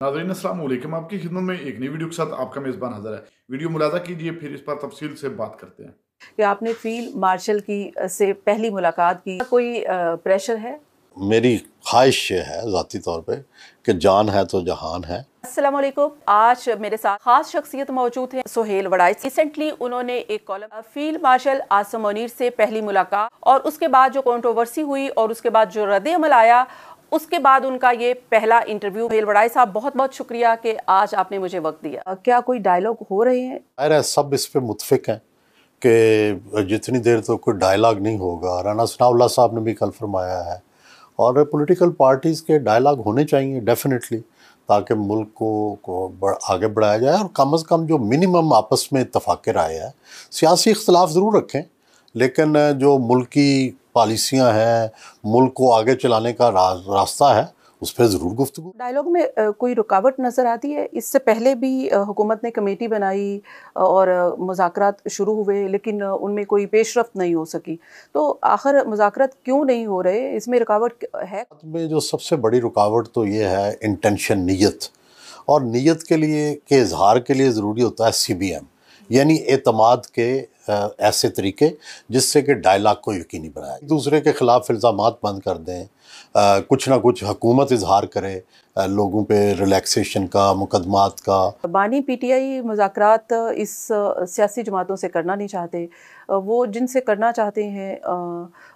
नाज़रीन अस्सलाम वालेकुम, आपकी खिदमत में एक नई वीडियो के साथ आपका मेज़बान हाज़िर है। वीडियो मुलाज़ा कीजिए, फिर इस पर तफसील से बात करते हैं। कि आपने फील्ड मार्शल की से पहली मुलाकात की, कोई प्रेशर है? मेरी ख्वाहिश ये है ज़ाती तौर पे कि जान है तो जहान है। अस्सलाम वालेकुम। आज मेरे साथ खास शख्सियत मौजूद है, सुहेल वड़ाइच। रिसेंटली उन्होंने एक column field marshal Asim Munir से पहली मुलाकात और उसके बाद जो कंट्रोवर्सी हुई और उसके बाद जो रद्द अमल आया, उसके बाद उनका ये पहला इंटरव्यू। सुहेल वड़ाइच साहब, बहुत बहुत शुक्रिया कि आज आपने मुझे वक्त दिया। क्या कोई डायलॉग हो रहे हैं? अरे सब इस पे मुत्फिक हैं कि जितनी देर तो कोई डायलॉग नहीं होगा, राना सनाउल्लाह साहब ने भी कल फरमाया है, और पॉलिटिकल पार्टीज़ के डायलॉग होने चाहिए डेफिनेटली, ताकि मुल्क को आगे बढ़ाया जाए। और कम से कम जो मिनिमम आपस में इत्तफाक़ राय है, सियासी इख्तलाफ ज़रूर रखें, लेकिन जो मुल्की पॉलिसियाँ हैं, मुल्क को आगे चलाने का रास्ता है, उस पर ज़रूर गुफ्तगू। डायलॉग में कोई रुकावट नज़र आती है? इससे पहले भी हुकूमत ने कमेटी बनाई और मुज़ाकरात शुरू हुए, लेकिन उनमें कोई पेशरफ्त नहीं हो सकी। तो आखिर मुज़ाकरात क्यों नहीं हो रहे? इसमें रुकावट है? में जो सबसे बड़ी रुकावट तो ये है इंटेंशन, नीयत। और नीयत के इजहार के लिए ज़रूरी होता है CBM, यानी एतमाद के ऐसे तरीके जिससे कि डायलॉग को यकीनी बनाए, दूसरे के ख़िलाफ़ इल्ज़ामात बंद कर दें, कुछ ना कुछ हुकूमत इजहार करे लोगों पे रिलैक्सेशन का, मुकदमात का। बानी PTI मुज़ाकरात इस सियासी जमातों से करना नहीं चाहते। वो जिनसे करना चाहते हैं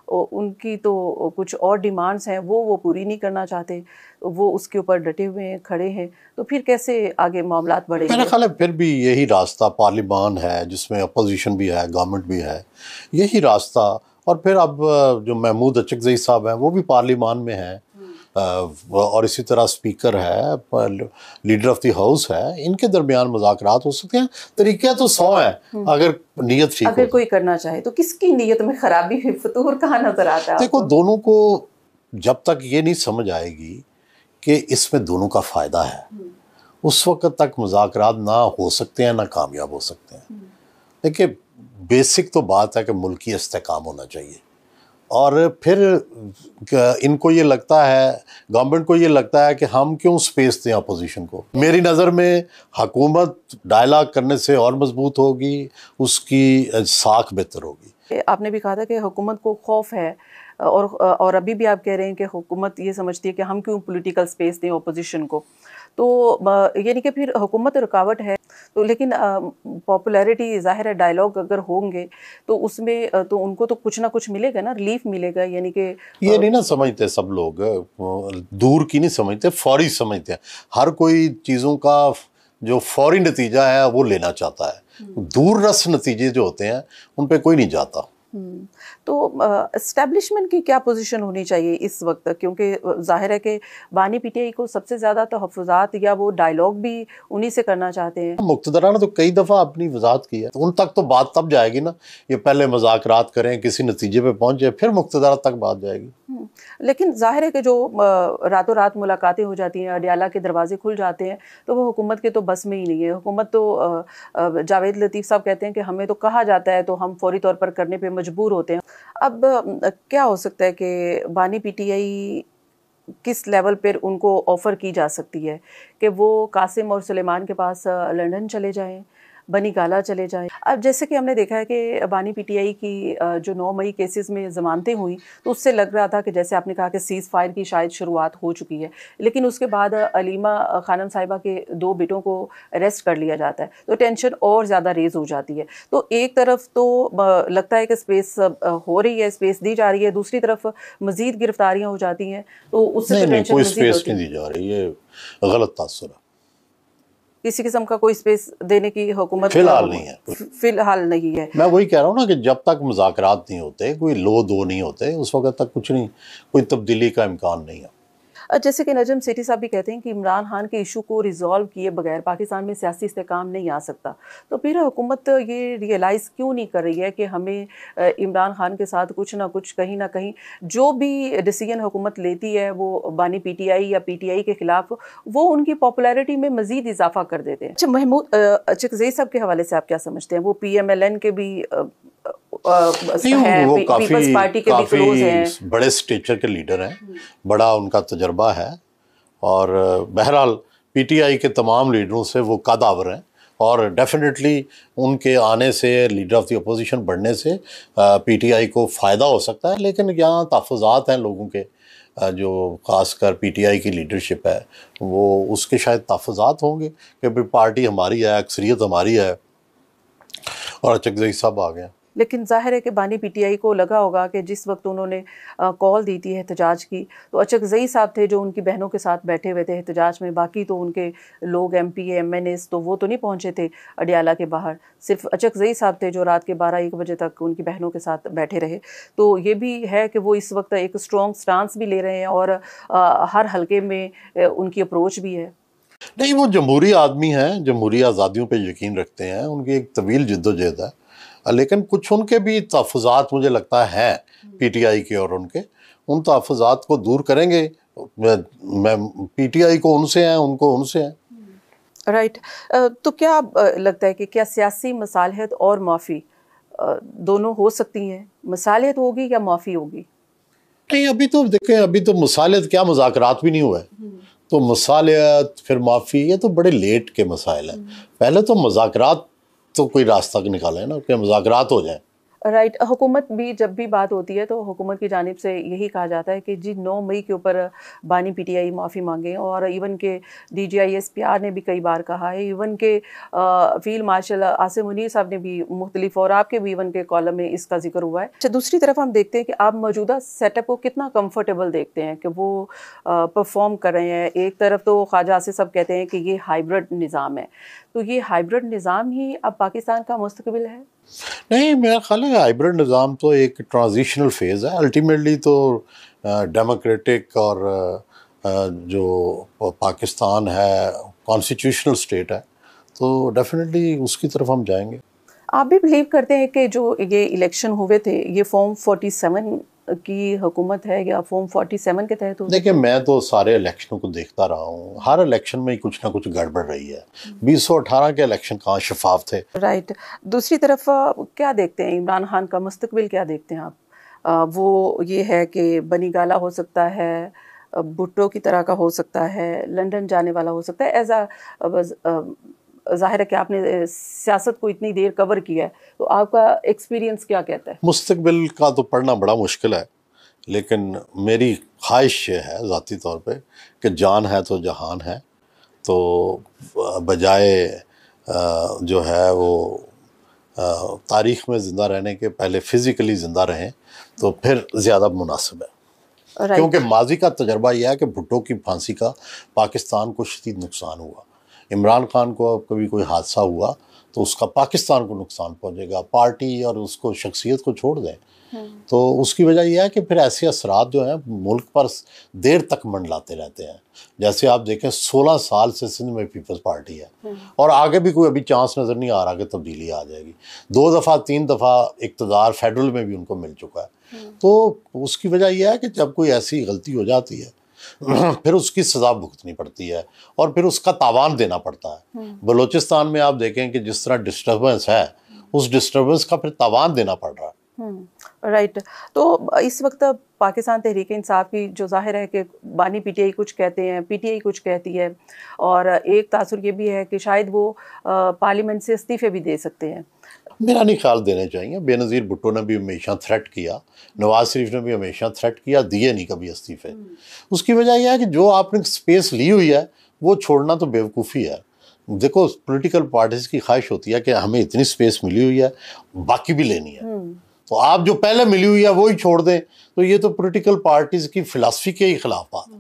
उनकी तो कुछ और डिमांड्स हैं, वो पूरी नहीं करना चाहते। वो उसके ऊपर डटे हुए हैं, खड़े हैं। तो फिर कैसे आगे मामलात बढ़ेंगे? मेरा ख्याल है फिर भी यही रास्ता, पार्लिमान है जिसमें अपोजिशन भी है, गवर्नमेंट भी है, यही रास्ता। और फिर अब जो महमूद अचकज़ई साहब हैं वो भी पार्लिमान में हैं, और इसी तरह स्पीकर है, लीडर ऑफ द हाउस है, इनके दरमियान मुज़ाकरात हो सकते हैं। तरीके तो 100 हैं अगर नीयत ठीक हो। अगर कोई करना चाहे तो किसकी नीयत में खराबी, फतूर कहाँ नजर आता है? देखो, दोनों को जब तक ये नहीं समझ आएगी कि इसमें दोनों का फ़ायदा है, उस वक्त तक मुज़ाकरात ना हो सकते हैं, ना कामयाब हो सकते हैं। देखिए, बेसिक तो बात है कि मुल्की इस्तेकाम होना चाहिए। और फिर इनको ये लगता है, गवर्नमेंट को ये लगता है कि हम क्यों स्पेस दें अपोजिशन को। मेरी नज़र में हुकूमत डायलॉग करने से और मजबूत होगी, उसकी साख बेहतर होगी। आपने भी कहा था कि हुकूमत को खौफ है, और अभी भी आप कह रहे हैं कि हुकूमत ये समझती है कि हम क्यों पॉलिटिकल स्पेस दें अपोजिशन को। तो यानी कि फिर हुकूमत रुकावट है। तो लेकिन पॉपुलैरिटी ज़ाहिर है, डायलॉग अगर होंगे तो उसमें तो उनको तो कुछ ना कुछ मिलेगा ना, रिलीफ मिलेगा। यानी कि ये नहीं ना समझते सब लोग, दूर की नहीं समझते, फौरी समझते हैं। हर कोई चीज़ों का जो फौरी नतीजा है वो लेना चाहता है। दूर रस नतीजे जो होते हैं उन पे कोई नहीं जाता। तो एस्टेब्लिशमेंट की क्या पोजीशन होनी चाहिए इस वक्त? क्योंकि जाहिर है कि बानी PTI को सबसे ज़्यादा तहफ़्फ़ुज़ात या वो डायलॉग भी उन्हीं से करना चाहते हैं। मुक़्तदरा ने तो कई दफ़ा अपनी वजाहत की है, तो उन तक तो बात तब जाएगी ना, ये पहले मुज़ाकरात करें, किसी नतीजे पे पहुँचे, फिर मुक़्तदरा तक बात जाएगी। लेकिन जाहिर है कि जो रातों रात मुलाकातें हो जाती हैं, अडयाला के दरवाजे खुल जाते हैं, तो वो हुकूमत के तो बस में ही नहीं है। हुकूमत तो जावेद लतीफ़ साहब कहते हैं कि हमें तो कहा जाता है तो हम फौरी तौर पर करने पे मजबूर होते हैं। अब क्या हो सकता है कि बानी PTI किस लेवल पर उनको ऑफ़र की जा सकती है कि वो कासिम और सुलेमान के पास लंदन चले जाएँ, बनी गाला चले जाएँ? अब जैसे कि हमने देखा है कि बानी PTI की जो 9 मई केसेस में ज़मानतें हुई, तो उससे लग रहा था कि जैसे आपने कहा कि सीज़ फायर की शायद शुरुआत हो चुकी है। लेकिन उसके बाद अलीमा खानम साहिबा के 2 बेटों को अरेस्ट कर लिया जाता है, तो टेंशन और ज़्यादा रेज़ हो जाती है। तो एक तरफ तो लगता है कि स्पेस हो रही है, स्पेस दी जा रही है, दूसरी तरफ मज़ीद गिरफ्तारियाँ हो जाती हैं, तो उससे तो टेंशन कोई मज़ीद स्पेस होती नहीं है। दी जा रही, ये गलत तासुर है। किसी किस्म का कोई स्पेस देने की हुकूमत फिलहाल नहीं है। फिलहाल नहीं है। मैं वही कह रहा हूँ ना कि जब तक मुज़ाकरात नहीं होते, कोई लो दो नहीं होते, उस वक्त तक कुछ नहीं, कोई तब्दीली का इम्कान नहीं है। जैसे कि नजम सेठी साहब भी कहते हैं कि इमरान खान के इशू को रिजॉल्व किए बगैर पाकिस्तान में सियासी इस्तेकाम नहीं आ सकता। तो फिर हुकूमत ये रियलाइज़ क्यों नहीं कर रही है कि हमें इमरान खान के साथ कुछ ना कुछ, कहीं ना कहीं जो भी डिसीजन हुकूमत लेती है वो बानी PTI या PTI के खिलाफ, वो उनकी पॉपुलैरिटी में मज़ीद इजाफा कर देते हैं। अच्छा, महमूद अचकज़ई साहब के हवाले से आप क्या समझते हैं? वो PMLN के भी नहीं, वो पीपल्स पार्टी के भी क्लोज हैं, बड़े स्टेचर के लीडर हैं, बड़ा उनका तजर्बा है। और बहरहाल पीटीआई के तमाम लीडरों से वो कदावर हैं और डेफिनेटली उनके आने से, लीडर ऑफ द अपोजिशन बढ़ने से पीटीआई को फ़ायदा हो सकता है। लेकिन यहाँ तहफ़्फ़ुज़ात हैं लोगों के, जो ख़ासकर पीटीआई की लीडरशिप है वो उसके शायद तहफ़्फ़ुज़ात होंगे कि भाई पार्टी हमारी है, अक्सरियत हमारी है और अचकज़ई सब आ गए। लेकिन जाहिर है कि बानी पीटीआई को लगा होगा कि जिस वक्त उन्होंने कॉल दी थी एहतजाज की, तो अचकज़ई साहब थे जो उनकी बहनों के साथ बैठे हुए थे एहतजाज में, बाकी तो उनके लोग एमपी एमएनएस तो वो तो नहीं पहुंचे थे अडियाला के बाहर, सिर्फ अचकज़ई साहब थे जो रात के 12-1 बजे तक उनकी बहनों के साथ बैठे रहे। तो ये भी है कि वो इस वक्त एक स्ट्रॉन्ग स्टांस भी ले रहे हैं और हर हल्के में उनकी अप्रोच भी है। नहीं, वो जमहूरी आदमी हैं, जमहूरी आज़ादियों पे यकीन रखते हैं, उनकी एक तवील जद्दोजहद है। लेकिन कुछ उनके भी तहफ़्फ़ुज़ात मुझे लगता है पीटीआई के, और उन तहफ़्फ़ुज़ात को दूर करेंगे। मैं पीटीआई को उनसे हैं, उनको उनसे हैं। राइट। तो क्या लगता है कि क्या सियासी मसालहत और माफ़ी दोनों हो सकती हैं? मसालहत होगी या माफ़ी होगी? नहीं, अभी तो देखें, अभी तो मसालहत क्या, मुज़ाकरात भी नहीं हुआ है, तो मसालहत फिर माफ़ी ये तो बड़े लेट के मसाइल हैं। पहले तो मुज़ाकरात तो कोई रास्ता निकालें ना, कि मुज़ाकरात हो जाए। राइट। हुकूमत भी जब भी बात होती है तो हुकूमत की जानिब से यही कहा जाता है कि जी 9 मई के ऊपर बानी पीटीआई माफ़ी मांगे, और इवन के डीजीआई एसपीआर ने भी कई बार कहा है, इवन के फील्ड मार्शल आसिम मुनीर साहब ने भी मुख्तलिफ, और आपके भी इवन के कॉलम में इसका जिक्र हुआ है। अच्छा, दूसरी तरफ हम देखते हैं कि आप मौजूदा सेटअप को कितना कम्फर्टेबल देखते हैं कि वो परफॉर्म कर रहे हैं। एक तरफ तो ख्वाजा आसिफ साहब कहते हैं कि ये हाइब्रिड निज़ाम है, तो ये हाइब्रिड निज़ाम ही अब पाकिस्तान का मुस्तकबिल है? नहीं, मेरा ख्याल है हाइब्रिड निज़ाम तो एक ट्रांजिशनल फेज़ है। अल्टीमेटली तो डेमोक्रेटिक और जो पाकिस्तान है कॉन्स्टिट्यूशनल स्टेट है, तो डेफिनेटली उसकी तरफ हम जाएंगे। आप भी बिलीव करते हैं कि जो ये इलेक्शन हुए थे ये फॉर्म 47 की हुकूमत है या फॉर्म 47 के तहत हुए? देखिए, मैं तो सारे इलेक्शनों को देखता रहा हूँ, हर इलेक्शन में कुछ ना कुछ गड़बड़ रही है। 2018 के इलेक्शन कहाँ शफाफ थे। राइट। दूसरी तरफ क्या देखते हैं इमरान खान का मुस्तकबिल, क्या देखते हैं आप? वो ये है कि बनी गाला हो सकता है, भुट्टो की तरह का हो सकता है, लंदन जाने वाला हो सकता है। एज अ ज़ाहिर है कि आपने सियासत को इतनी देर कवर किया है, तो आपका एक्सपीरियंस क्या कहता है? मुस्तकबिल का तो पढ़ना बड़ा मुश्किल है, लेकिन मेरी ख्वाहिश ये है ज़ाती तौर पे कि जान है तो जहान है, तो बजाय जो है वो तारीख़ में ज़िंदा रहने के पहले फ़िज़िकली ज़िंदा रहें तो फिर ज़्यादा मुनासिब है। क्योंकि माजी का तजर्बा यह है कि भुट्टो की फांसी का पाकिस्तान को शदीद नुकसान हुआ। इमरान खान को अब कभी कोई हादसा हुआ तो उसका पाकिस्तान को नुकसान पहुंचेगा। पार्टी और उसको शख्सियत को छोड़ दें तो उसकी वजह यह है कि फिर ऐसे असरात जो हैं मुल्क पर देर तक मंडलाते रहते हैं। जैसे आप देखें 16 साल से सिंध में पीपल्स पार्टी है और आगे भी कोई अभी चांस नज़र नहीं आ रहा कि तब्दीली आ जाएगी। 2 दफ़ा 3 दफ़ा इक़्तिदार फेडरल में भी उनको मिल चुका है। तो उसकी वजह यह है कि जब कोई ऐसी गलती हो जाती है फिर उसकी सज़ा भुगतनी पड़ती है और फिर उसका तावान देना पड़ता है। बलूचिस्तान में आप देखें कि जिस तरह डिस्टर्बेंस है उस डिस्टर्बेंस का फिर तावान देना पड़ रहा है। राइट। तो इस वक्त पाकिस्तान तहरीक इंसाफ की जो जाहिर है कि बानी पीटीआई कुछ कहते हैं, पीटीआई कुछ कहती है, और एक तासुर ये भी है कि शायद वो पार्लियामेंट से इस्तीफे भी दे सकते हैं। मेरा नहीं ख्याल देने चाहिए। बेनज़ीर भुट्टो ने भी हमेशा थ्रेट किया, नवाज शरीफ ने भी हमेशा थ्रेट किया, दिए नहीं कभी इस्तीफे। उसकी वजह यह है कि जो आपने स्पेस ली हुई है वो छोड़ना तो बेवकूफ़ी है। देखो, पॉलिटिकल पार्टीज की ख्वाहिश होती है कि हमें इतनी स्पेस मिली हुई है बाकी भी लेनी है, तो आप जो पहले मिली हुई है वो ही छोड़ दें, तो ये तो पॉलिटिकल पार्टीज की फिलॉसफी के ही खिलाफ बात है।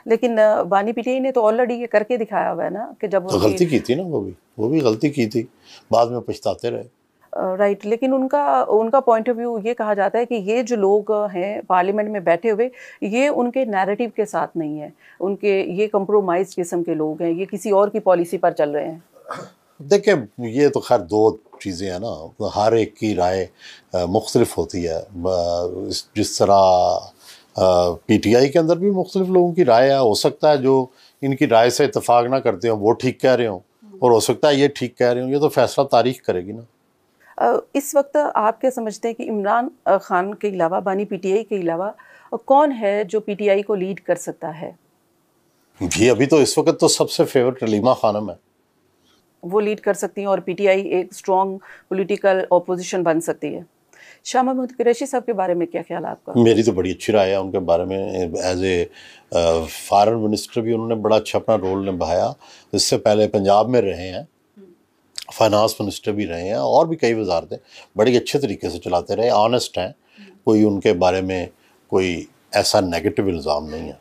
लेकिन बानी पीटीआई ने तो ऑलरेडी ये करके दिखाया हुआ है ना कि जब तो गलती की थी ना, वो भी गलती की थी, बाद में पछताते रहे। राइट। लेकिन उनका पॉइंट ऑफ व्यू ये कहा जाता है कि ये जो लोग हैं पार्लियामेंट में बैठे हुए ये उनके नैरेटिव के साथ नहीं है, उनके ये कंप्रोमाइज किस्म के लोग हैं, ये किसी और की पॉलिसी पर चल रहे हैं। देखिए, ये तो खैर दो चीज़ें हैं ना, हर एक की राय मुख्तलिफ होती है। जिस तरह पीटीआई के अंदर भी मुख्तलिफ लोगों की राय है, हो सकता है जो इनकी राय से इत्तेफाक ना करते हो वो ठीक कह रहे हो और हो सकता है ये ठीक कह रहे हो, ये तो फैसला तारीख करेगी ना। इस वक्त आप क्या समझते हैं कि इमरान खान के अलावा, बानी पीटीआई के अलावा कौन है जो पीटीआई को लीड कर सकता है? जी अभी तो इस वक्त तो सबसे फेवरेट अलीमा खानम है, वो लीड कर सकती हैं और पीटीआई एक स्ट्रॉन्ग पॉलिटिकल ऑपोजिशन बन सकती है। शाह महमूद कुरैशी साहब के बारे में क्या ख्याल है आपका? मेरी तो बड़ी अच्छी राय है उनके बारे में। एज ए फॉरेन मिनिस्टर भी उन्होंने बड़ा अच्छा अपना रोल निभाया। इससे पहले पंजाब में रहे हैं, फाइनेंस मिनिस्टर भी रहे हैं और भी कई वजारतें बड़ी अच्छे तरीके से चलाते रहे, ऑनेस्ट हैं, कोई उनके बारे में कोई ऐसा नेगेटिव इल्ज़ाम नहीं है।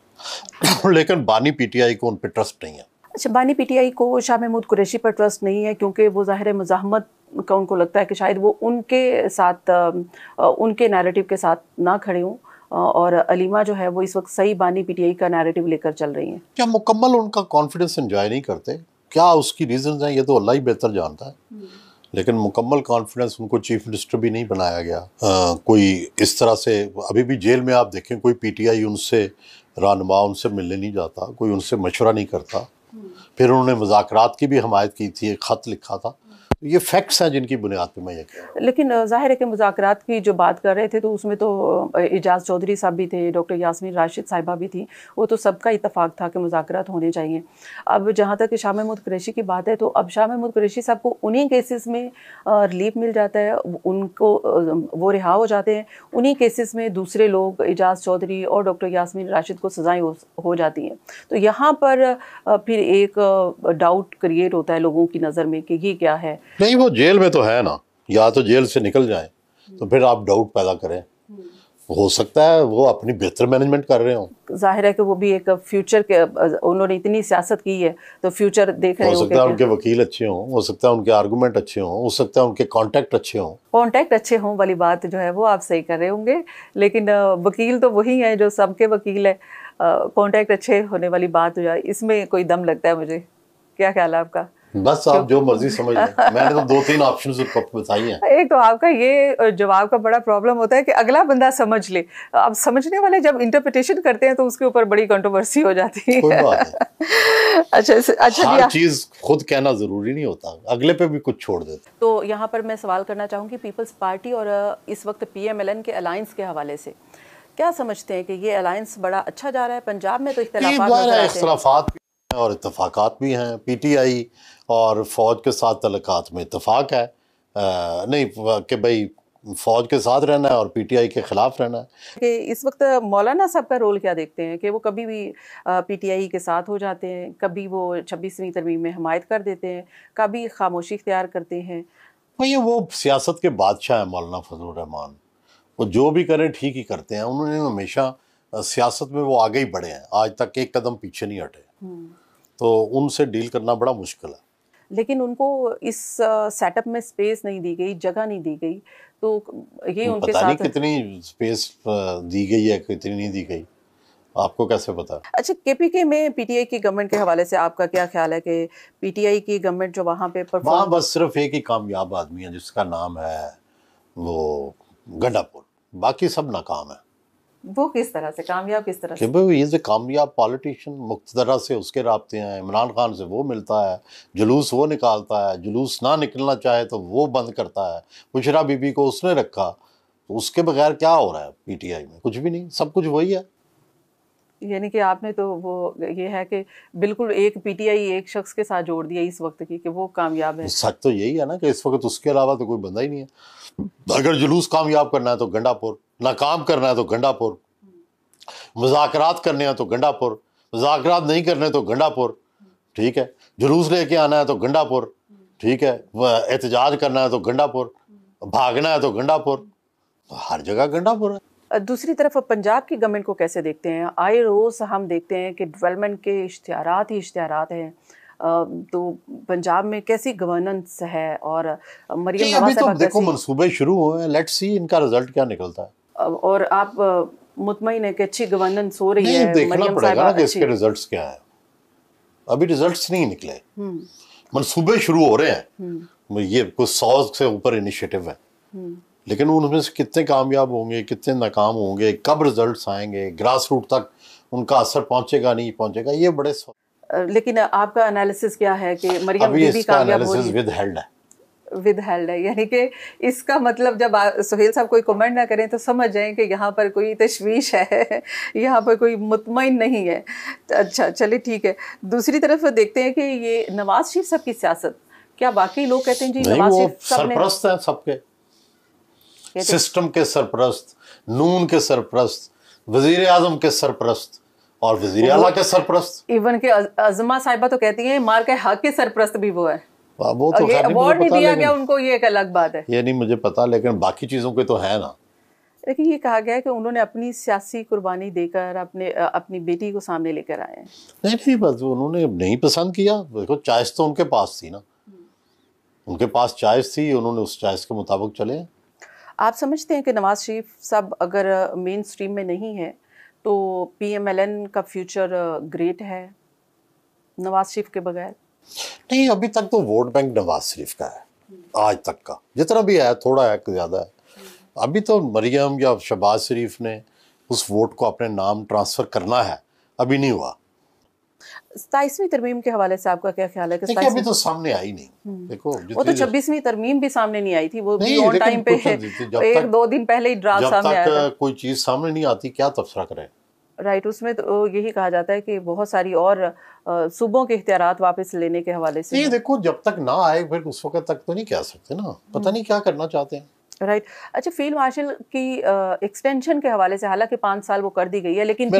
लेकिन बानी पीटीआई को उन पर ट्रस्ट नहीं है। अच्छा, बानी पीटीआई को शाह महमूद कुरैशी पर ट्रस्ट नहीं है क्योंकि वो ज़ाहिर है मुज़ाहमत का उनको लगता है कि शायद वो उनके साथ उनके नैरेटिव के साथ ना खड़े हों, और अलीमा जो है वो इस वक्त सही बानी पीटीआई का नैरेटिव लेकर चल रही हैं। क्या मुकम्मल उनका कॉन्फिडेंस एंजॉय नहीं करते? क्या उसकी रीजंस हैं ये तो अल्लाह ही बेहतर जानता है। लेकिन मुकम्मल कॉन्फिडेंस उनको चीफ मिनिस्टर भी नहीं बनाया गया। कोई इस तरह से अभी भी जेल में आप देखें कोई पीटीआई उनसे रहनुमा उनसे मिलने नहीं जाता, कोई उनसे मशवरा नहीं करता। फिर उन्होंने मुज़ाकरात की भी हमायत की थी, एक ख़त लिखा था। ये फैक्ट्स हैं जिनकी बुनियाद पे मैं ये कह रहा हूँ। लेकिन ज़ाहिर है कि मुज़ाकरात की जो बात कर रहे थे तो उसमें तो एजाज़ चौधरी साहब भी थे, डॉक्टर यास्मीन राशिद साहिबा भी थी, वो तो सबका इत्तेफाक था कि मुज़ाकरात होने चाहिए। अब जहाँ तक शाह महमूद कुरैशी की बात है तो अब शाह महमूद कुरैशी साहब को उन्हीं केसेस में रिलीफ मिल जाता है, उनको वो रिहा हो जाते हैं। उन्हीं केसेस में दूसरे लोग एजाज़ चौधरी और डॉक्टर यास्मीन राशिद को सज़ाएँ हो जाती हैं। तो यहाँ पर फिर एक डाउट क्रिएट होता है लोगों की नज़र में कि ये क्या है। नहीं, वो जेल में तो है ना, या तो जेल से निकल जाए तो फिर आप डाउट पैदा करें। हो सकता है वो अपनी बेहतर मैनेजमेंट कर रहे हो। जाहिर है कि वो भी एक फ्यूचर के उन्होंने इतनी सियासत की है तो फ्यूचर देख रहे हो हो। सकता है उनके वकील अच्छे हों, हो सकता है उनके आर्गूमेंट अच्छे हों, हो सकता है उनके कॉन्टैक्ट अच्छे हों। कॉन्टैक्ट अच्छे हों वाली बात जो है वो आप सही कर रहे होंगे, लेकिन वकील तो वही है जो सबके वकील है। कॉन्टैक्ट अच्छे होने वाली बात जो है इसमें कोई दम लगता है मुझे। क्या ख्याल है आपका? बस आप जो मर्जी समझ लें। मैंने तो 2-3 ऑप्शंस बताई हैं। एक तो आपका ये जवाब का बड़ा प्रॉब्लम होता है कि अगला बंदा समझ ले। अब समझने वाले जब इंटरप्रिटेशन करते हैं तो उसके ऊपर बड़ी कंट्रोवर्सी हो जाती है। कोई बात नहीं। अच्छा हर चीज खुद कहना जरूरी नहीं होता, अगले पे भी कुछ छोड़ देते। तो यहाँ पर मैं सवाल करना चाहूँगी पीपल्स पार्टी और इस वक्त PMLN के अलायंस के हवाले से क्या समझते हैं कि ये अलायंस बड़ा अच्छा जा रहा है? पंजाब में तो इख्तलाफात और इत्तफाकात भी हैं। पीटीआई और फौज के साथ तल्लुकात में इत्तफाक है, नहीं कि भाई फौज के साथ रहना है और पीटीआई के खिलाफ रहना है। कि इस वक्त मौलाना साहब का रोल क्या देखते हैं कि वो कभी भी पीटीआई के साथ हो जाते हैं, कभी वो 26वीं तरमीम में हमायत कर देते हैं, कभी खामोशी इख्तियार करते हैं। भाई वो सियासत के बादशाह हैं मौलाना फजलुर रहमान, वो जो भी करें ठीक ही करते हैं। उन्होंने हमेशा सियासत में वो आगे ही बढ़े हैं, आज तक एक कदम पीछे नहीं हटे। तो उनसे डील करना बड़ा मुश्किल है। लेकिन उनको इस सेटअप में स्पेस नहीं दी गई, जगह नहीं दी गई, तो ये उनके पता साथ नहीं कितनी स्पेस दी गई है, कितनी नहीं दी गई, आपको कैसे पता? अच्छा, केपीके में पीटीआई की गवर्नमेंट के हवाले से आपका क्या ख्याल है कि पीटीआई की गवर्नमेंट जो वहाँ पे वहाँ बस सिर्फ एक ही कामयाब आदमी है जिसका नाम है वो गंडापुर, बाकी सब नाकाम है। वो किस तरह से कामयाब, किस तरह से? ये जो कामयाब पॉलिटिशियन, मुक्तदरा से उसके राब्ते हैं, इमरान खान से वो मिलता है, जुलूस वो निकालता है, जुलूस ना निकलना चाहे तो वो बंद करता है, बुशरा बीबी को उसने रखा, तो उसके बगैर क्या हो रहा है पीटीआई में? कुछ भी नहीं, सब कुछ वही है। यानी कि आपने तो वो ये है कि बिल्कुल एक पीटीआई एक शख्स के साथ जोड़ दिया इस वक्त की कि वो कामयाब है। सच तो यही है ना कि इस वक्त उसके अलावा तो कोई बंदा ही नहीं है। अगर जुलूस कामयाब करना है तो गंडापुर, नाकाम करना है तो गंडापुर, मुज़ाकरात करने हैं तो गंडापुर, मुज़ाकरात नहीं करने तो गंडापुर, ठीक है। जुलूस लेके आना है तो गंडापुर, ठीक है। एहतजाज करना है तो गंडापुर, भागना है तो गंडापुर, हर जगह गंडापुर है। दूसरी तरफ पंजाब की गवर्नमेंट को कैसे देखते हैं? आए रोज़ हम देखते हैं कि डेवलपमेंट के इश्तिहारात ही इश्तिहारात हैं, तो पंजाब में कैसी गवर्नेंस है? और मरियम नवाज तो देखो मंसूबे शुरू हुए हैं, लेट्स सी इनका रिजल्ट क्या निकलता है। और आप मुतमईन है कि अच्छी गवर्नेंस हो रही है? देखना पड़ेगा ना कि इसके रिजल्ट्स क्या है। अभी रिजल्ट्स नहीं निकले, मंसूबे शुरू हो रहे हैं, ये कुछ 100 से ऊपर इनिशिएटिव है, लेकिन उनमें से कितने कामयाब होंगे, कितने नाकाम होंगे, कब रिजल्ट्स आएंगे, ग्रास रूट तक उनका असर पहुंचेगा नहीं पहुंचेगा, ये बड़े लेकिन आपका एनालिसिस क्या है कि मरियम बीबी कामयाब हो रही है? विद हेल्ड है। विदहेल्ड है, यानी कि इसका मतलब जब सुहेल साहब कोई कमेंट ना करें तो समझ जाएं कि यहाँ पर कोई तशवीश है, यहाँ पर कोई मुतमईन नहीं है। अच्छा चलिए ठीक है। दूसरी तरफ देखते हैं कि ये नवाज शरीफ साहब की सियासत, क्या बाकी लोग कहते हैं जी नवाज शरीफ साहब ने सरप्रस्त हैं सबके, सिस्टम के सरप्रस्त, नून के सरप्रस्त, वजीर आजम के सरप्रस्त और वजीर आला के सरप्रस्त। इवन के अजमा साहिबा तो कहती हैं मार के हक के सरप्रस्त भी वो है। वो तो ये अवार्ड नहीं दिया गया उनको, ये एक अलग बात है। ये नहीं मुझे पता, लेकिन बाकी चीजों के तो है ना। लेकिन ये कहा गया है कि उन्होंने अपनी सियासी कुर्बानी देकर अपनी बेटी को सामने लेकर आए हैं। नहीं बस उन्होंने नहीं पसंद किया। देखो चॉइस तो उनके पास थी ना, उनके पास चॉइस थी, उन्होंने उस चॉइस के मुताबिक चले। आप समझते हैं कि नवाज शरीफ साहब अगर मेन स्ट्रीम में नहीं है तो PMLN का फ्यूचर ग्रेट है नवाज शरीफ के बगैर? नहीं, अभी तक तो वोट बैंक नवाज शरीफ का है, आज तक का जितना भी है, थोड़ा है ज़्यादा है। अभी तो मरियम या शहबाज शरीफ ने उस वोट को अपने नाम ट्रांसफ़र करना है, अभी नहीं हुआ। 27वीं तरमीम के हवाले से आपका क्या ख्याल है? कि अभी तो सामने आई नहीं। देखो वो तो 26वीं तरमीम भी सामने नहीं आई थी, वो भी ऑन टाइम पे है, 1-2 दिन पहले ही ड्राफ्ट सामने आया था। कोई चीज़ सामने नहीं आती क्या तबसरा करें? राइट, उसमें तो यही कहा जाता है कि बहुत सारी और सूबों के इख्तियारात वापस लेने के हवाले से। नहीं देखो, जब तक ना आए फिर उस वक्त तक तो नहीं कह सकते ना, पता नहीं क्या करना चाहते हैं। राइट। अच्छा, फील्ड मार्शल की एक्सटेंशन के हवाले से हालांकि 5 साल वो कर दी गई है, लेकिन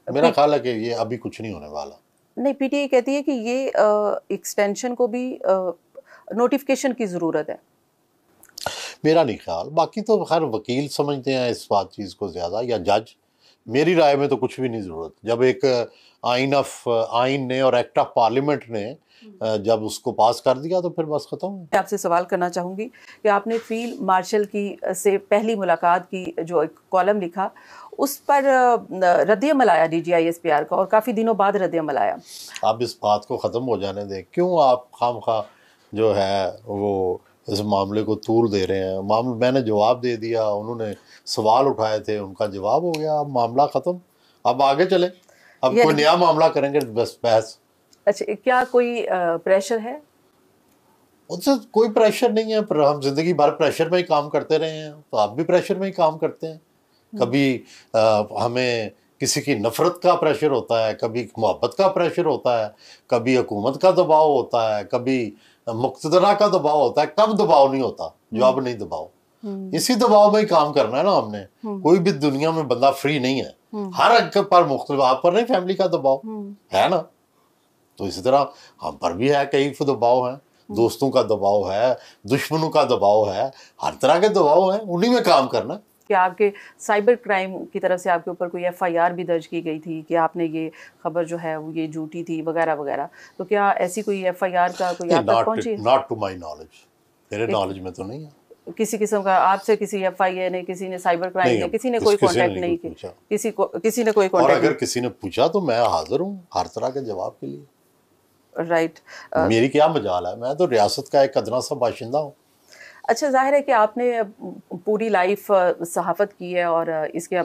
मेरा ख्याल है कि ये अभी कुछ नहीं होने वाला। नहीं, PTI कहती है कि ये एक्सटेंशन को भी नोटिफिकेशन की ज़रूरत है। मेरा नहीं ख्याल, बाकी तो खैर वकील समझते हैं इस बात चीज़ को ज़्यादा, या जज। मेरी राय में तो कुछ भी नहीं ज़रूरत। जब एक आइन ने और एक्ट ऑफ पार्लियामेंट ने जब उसको पास कर दिया तो फिर बस खत्म। मैं आपसे सवाल करना चाहूँगी कि आपने फील्ड मार्शल की से पहली मुलाकात की जो एक कॉलम लिखा, उस पर रद्द-ए-अमल आया DGI SPR का, और काफ़ी दिनों बाद रद्द-ए-अमल आया। आप इस बात को ख़त्म हो जाने दें, क्यों आप खामखा जो है वो इस मामले को तूल दे रहे हैं? मैंने जवाब दे दिया, उन्होंने सवाल उठाए थे, उनका जवाब हो गया, अब मामला ख़त्म, अब आगे चले, अब कोई नया मामला करेंगे बस बहस। अच्छा, क्या कोई प्रेशर है? उससे कोई प्रेशर नहीं है, पर हम जिंदगी भर प्रेशर में ही काम करते रहे हैं, तो आप भी प्रेशर में ही काम करते हैं। कभी हमें किसी की नफरत का प्रेशर होता है, कभी मोहब्बत का प्रेशर होता है, कभी हुकूमत का दबाव होता है, कभी मुक्तदरा का दबाव होता है। कब दबाव नहीं होता जो अब नहीं दबाव, इसी दबाव में ही काम करना है ना हमने। कोई भी दुनिया में बंदा फ्री नहीं है, हर एक पर मुख्तलिफ। आप पर नहीं फैमिली का दबाव है ना, तो इसी तरह हम पर भी है, कई दबाव है, दोस्तों का दबाव है, दुश्मनों का दबाव है, हर तरह के दबाव है, उन्हीं में काम करना। कि आपके साइबर क्राइम की तरफ से आपके ऊपर कोई FIR भी दर्ज की गई थी कि आपने ये खबर जो है वो ये झूठी थी वगैरह वगैरह, तो क्या ऐसी कोई FIR का कोई आप तक पहुंची? नॉट टू माय नॉलेज, मेरे नॉलेज में तो नहीं है किसी किस्म का। आपसे किसी FIR ने, किसी ने साइबर क्राइम ने, किसी ने कोई कांटेक्ट नहीं किया? किसी ने कोई कांटेक्ट? और अगर किसी ने पूछा तो मैं हाजिर हूँ हर तरह के जवाब के लिए। राइट। मेरी क्या मजाल है, मैं तो रियासत का एक अदना सा बाशिंदा हूँ। अच्छा, जाहिर है कि आपने पूरी लाइफ सहाफ़त की है, और इसके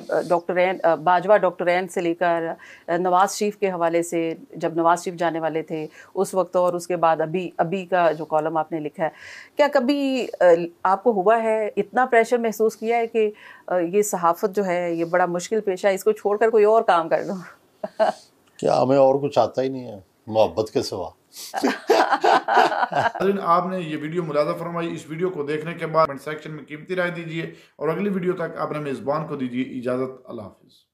बाजवा डॉक्टर एन से लेकर नवाज शरीफ के हवाले से, जब नवाज शरीफ जाने वाले थे उस वक्त, और उसके बाद अभी का जो कॉलम आपने लिखा है, क्या कभी आपको हुआ है, इतना प्रेशर महसूस किया है कि ये सहाफ़त जो है ये बड़ा मुश्किल पेशा है, इसको छोड़कर कोई और काम कर लो? क्या हमें और कुछ आता ही नहीं है मोहब्बत के सिवा। आपने ये वीडियो मुलाज़ा फरमाई। इस वीडियो को देखने के बाद कमेंट सेक्शन में कीमती राय दीजिए, और अगली वीडियो तक आपने मेज़बान को दीजिए इजाज़त। अल्लाह हाफिज़।